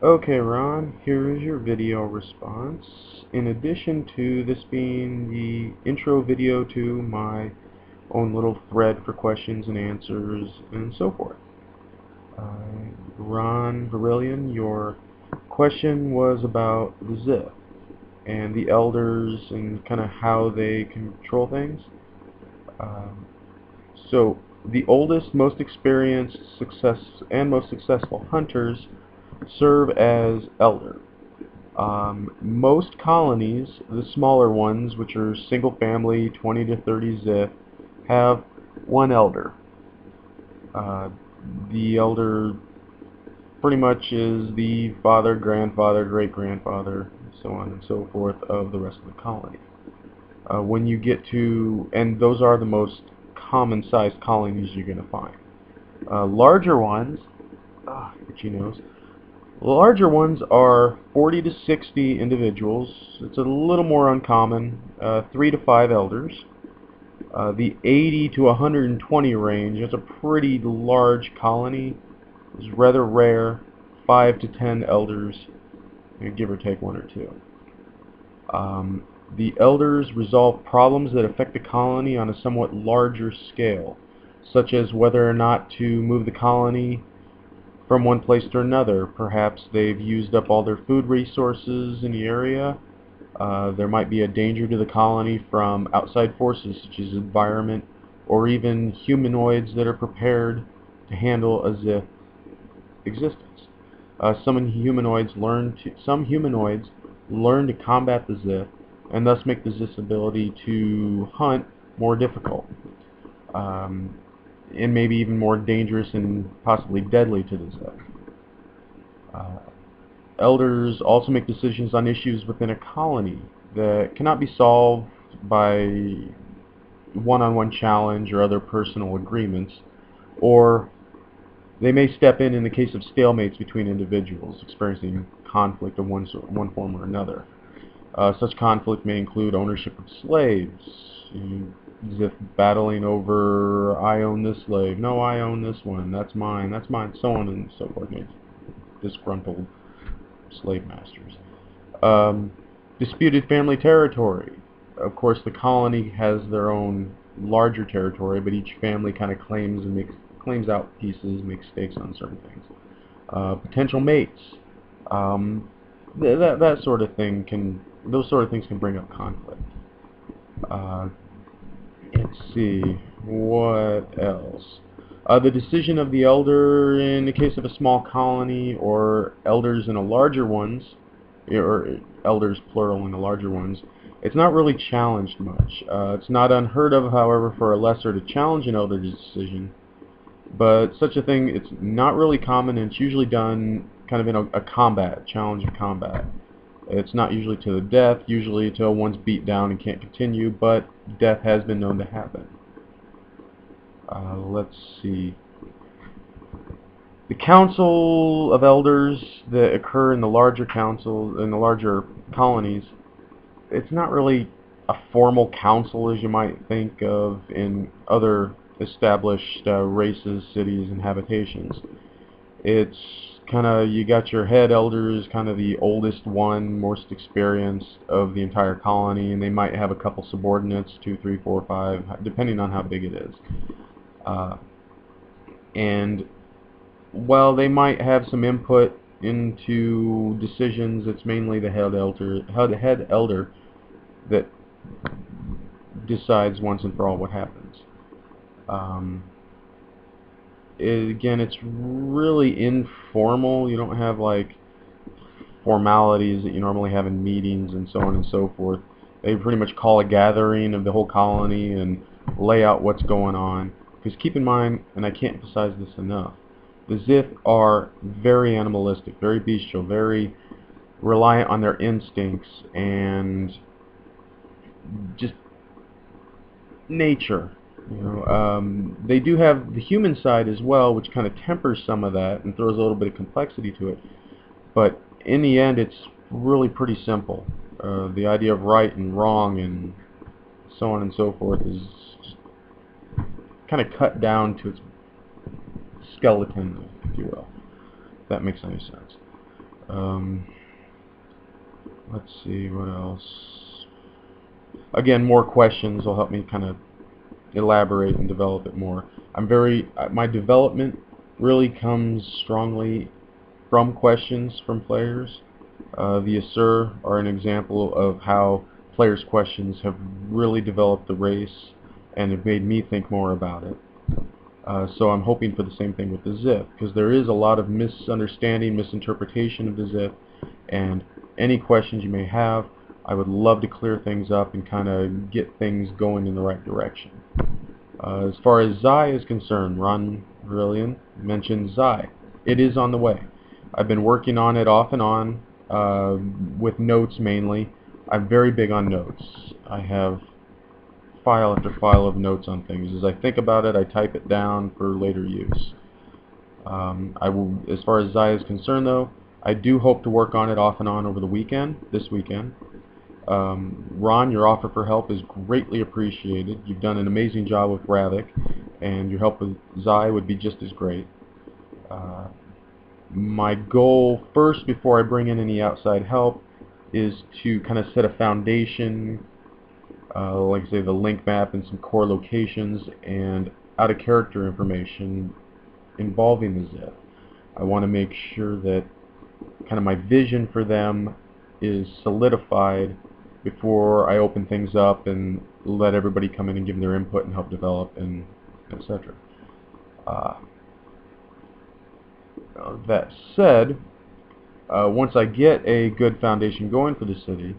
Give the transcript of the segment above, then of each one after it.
Okay, Ron, here is your video response. In addition to this being the intro video to my own little thread for questions and answers and so forth. Ron Verilion, your question was about the Zith and the elders and kind of how they control things. Um, so the oldest, most experienced, most successful hunters serve as elder. Most colonies, the smaller ones, which are single family, 20 to 30 Zith, have one elder. Uh, the elder pretty much is the father, grandfather, great-grandfather, so on and so forth of the rest of the colony. When you get to, and those are the most common-sized colonies you're going to find. Larger ones, itchy nose. Larger ones are 40 to 60 individuals. It's a little more uncommon. 3 to 5 elders. The 80 to 120 range is a pretty large colony. It's rather rare. 5 to 10 elders, give or take 1 or 2. The elders resolve problems that affect the colony on a somewhat larger scale, such as whether or not to move the colony from one place to another. Perhaps they've used up all their food resources in the area. There might be a danger to the colony from outside forces such as environment or even humanoids that are prepared to handle a Zith existence. Some humanoids learn to combat the Zith and thus make the Zith's ability to hunt more difficult. And maybe even more dangerous and possibly deadly to the Zith. Elders also make decisions on issues within a colony that cannot be solved by one-on-one challenge or other personal agreements, or they may step in the case of stalemates between individuals experiencing conflict of one form or another. Such conflict may include ownership of slaves, Zith battling over, I own this slave, no, I own this one, that's mine, so on and so forth. Disgruntled slave masters. Disputed family territory. Of course, the colony has their own larger territory, but each family kind of claims out pieces, makes stakes on certain things. Potential mates. That sort of thing those sort of things can bring up conflict. Let's see, what else? The decision of the elder in the case of a small colony, or elders in a larger ones, or elders plural in the larger ones, it's not really challenged much. It's not unheard of, however, for a lesser to challenge an elder's decision, but such a thing, it's not really common, and it's usually done kind of in a challenge of combat. It's not usually to the death, usually until one's beat down and can't continue, but death has been known to happen. Let's see. The council of elders that occur in the larger colonies, it's not really a formal council as you might think of in other established races, cities, and habitations. It's kind of, you got your head elders, kind of the oldest one, most experienced of the entire colony, and they might have a couple subordinates, 2, 3, 4, 5, depending on how big it is. And while they might have some input into decisions, it's mainly the head elder that decides once and for all what happens. Again, it's really informal. You don't have like formalities that you normally have in meetings and so on and so forth. They pretty much call a gathering of the whole colony and lay out what's going on. Because keep in mind, and I can't emphasize this enough, the Zith are very animalistic, very bestial, very reliant on their instincts and just nature. They do have the human side as well, which kind of tempers some of that and throws a little bit of complexity to it. But in the end, it's really pretty simple. The idea of right and wrong and so on and so forth is just kind of cut down to its skeleton, if you will, if that makes any sense. Let's see, what else? Again, more questions will help me kind of elaborate and develop it more. My development really comes strongly from questions from players. The Assur are an example of how players' questions have really developed the race and have made me think more about it. So I'm hoping for the same thing with the Zith, because there is a lot of misunderstanding, misinterpretation of the Zith, and any questions you may have, I would love to clear things up and kind of get things going in the right direction. As far as Zai is concerned, Ron Verilion mentioned Zai. It is on the way. I've been working on it off and on, with notes mainly. I'm very big on notes. I have file after file of notes on things. As I think about it, I type it down for later use. As far as Zai is concerned, though, I do hope to work on it off and on over the weekend, this weekend. Ron, your offer for help is greatly appreciated. You've done an amazing job with Ravik, and your help with Zai would be just as great. My goal first, before I bring in any outside help, is to kind of set a foundation, like I say, the link map and some core locations and out-of-character information involving the Zith. I want to make sure that kind of my vision for them is solidified before I open things up and let everybody come in and give their input and help develop, and etc. That said, once I get a good foundation going for the city,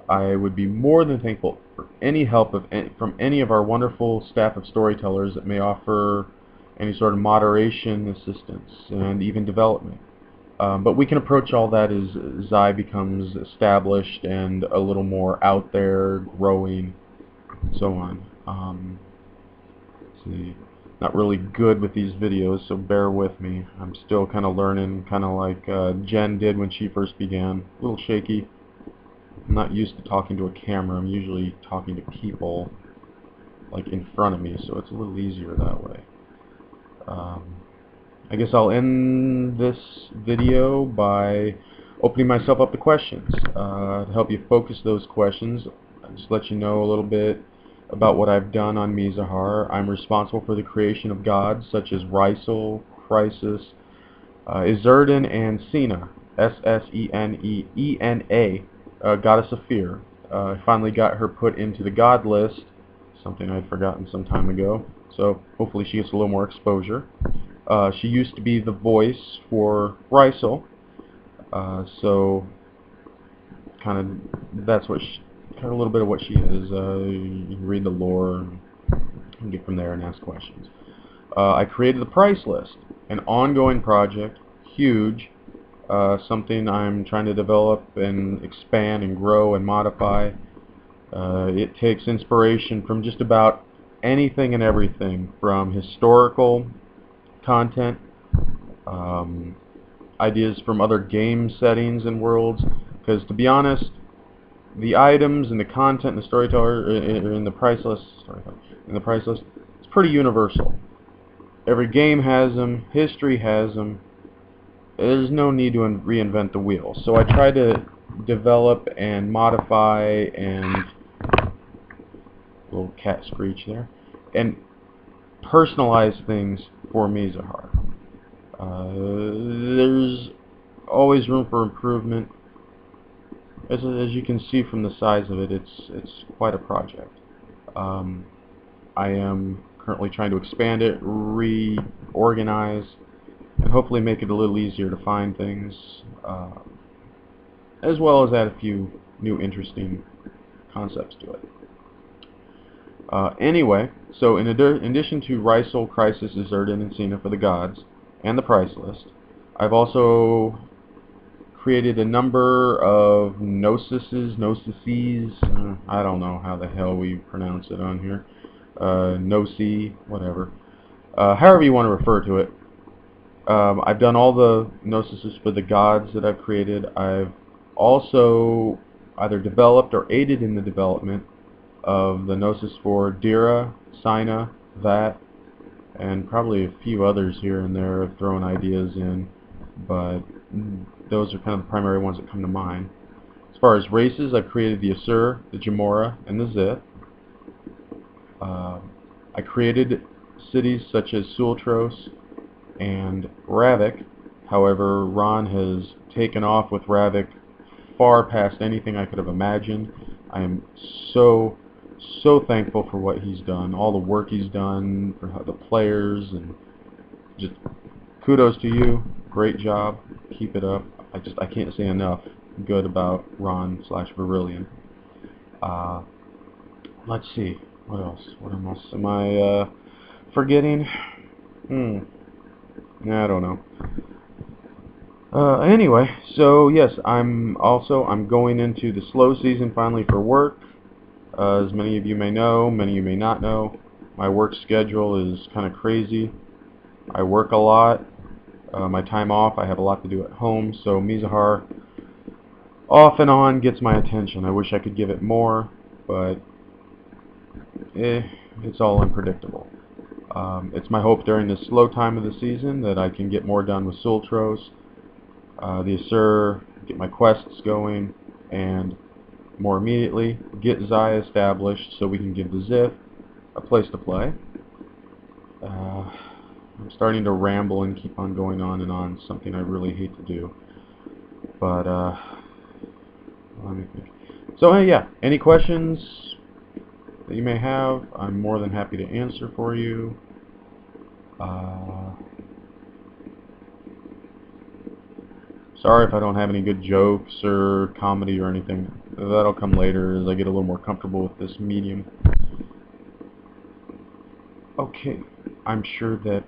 I would be more than thankful for any help from any of our wonderful staff of storytellers that may offer any sort of moderation, assistance, and even development. But we can approach all that as Zai becomes established and a little more out there, growing, and so on. Let's see. Not really good with these videos, so bear with me. I'm still kind of learning, kind of like Jen did when she first began. A little shaky. I'm not used to talking to a camera. I'm usually talking to people like in front of me, so it's a little easier that way. I guess I'll end this video by opening myself up to questions. To help you focus those questions, I'll just let you know a little bit about what I've done on Mizahar. I'm responsible for the creation of gods such as Rysel, Chrysis, Izurden, and Sena, S-S-E-N-E-E-N-A, Goddess of Fear. I finally got her put into the god list, something I'd forgotten some time ago, so hopefully she gets a little more exposure. She used to be the voice for Rysel, so that's what a little bit of what she is. You can read the lore and get from there and ask questions. I created the price list, an ongoing project, huge, something I'm trying to develop and expand and grow and modify. It takes inspiration from just about anything and everything, from historical content, ideas from other game settings and worlds, because to be honest, the items and the content and the storyteller in the price list, it's pretty universal. Every game has them, history has them. There's no need to reinvent the wheel. So I try to develop and modify and little cat screech there, and personalize things for Mizahar. There's always room for improvement. As you can see from the size of it, it's quite a project. I am currently trying to expand it, reorganize, and hopefully make it a little easier to find things, as well as add a few new interesting concepts to it. Anyway, so in addition to Rysel, Chrysis, Izurden, and Sena for the gods, and the price list, I've also created a number of gnosises, I don't know how the hell we pronounce it on here, gnosi, whatever, however you want to refer to it. I've done all the gnosises for the gods that I've created. I've also either developed or aided in the development of the gnosis for Dira, Sina, Vat, and probably a few others here and there. I've thrown ideas in, but those are kind of the primary ones that come to mind. As far as races, I've created the Asur, the Jamora, and the Zith. I created cities such as Sultros and Ravik. However, Ron has taken off with Ravik far past anything I could have imagined. I am so thankful for what he's done, all the work he's done, for the players, and just kudos to you. Great job. Keep it up. I can't say enough good about Ron/Verillion. Let's see. What else? What else am I forgetting? I don't know. Anyway, so yes, I'm going into the slow season finally for work. As many of you may know, many of you may not know, my work schedule is kind of crazy. I work a lot. My time off, I have a lot to do at home, so Mizahar off and on gets my attention. I wish I could give it more, but it's all unpredictable. It's my hope during this slow time of the season that I can get more done with Sultros, the Asur, get my quests going, and more immediately get Zaya established so we can give the Zith a place to play. I'm starting to ramble and keep on going on and on, something I really hate to do. But let me think. So yeah, any questions that you may have, I'm more than happy to answer for you. Sorry if I don't have any good jokes or comedy or anything. That'll come later as I get a little more comfortable with this medium. Okay, I'm sure that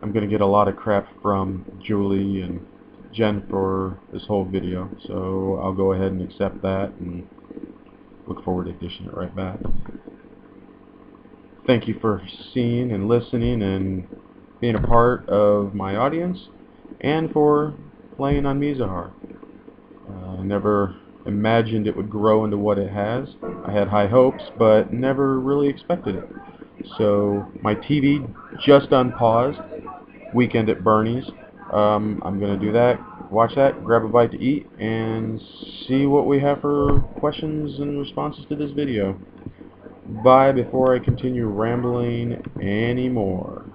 I'm going to get a lot of crap from Julie and Jen for this whole video, so I'll go ahead and accept that and look forward to dishing it right back. Thank you for seeing and listening and being a part of my audience, and for playing on Mizahar. I never imagined it would grow into what it has. I had high hopes, but never really expected it. So my TV just unpaused. Weekend at Bernie's. I'm going to do that, watch that, grab a bite to eat, and see what we have for questions and responses to this video. Bye before I continue rambling anymore.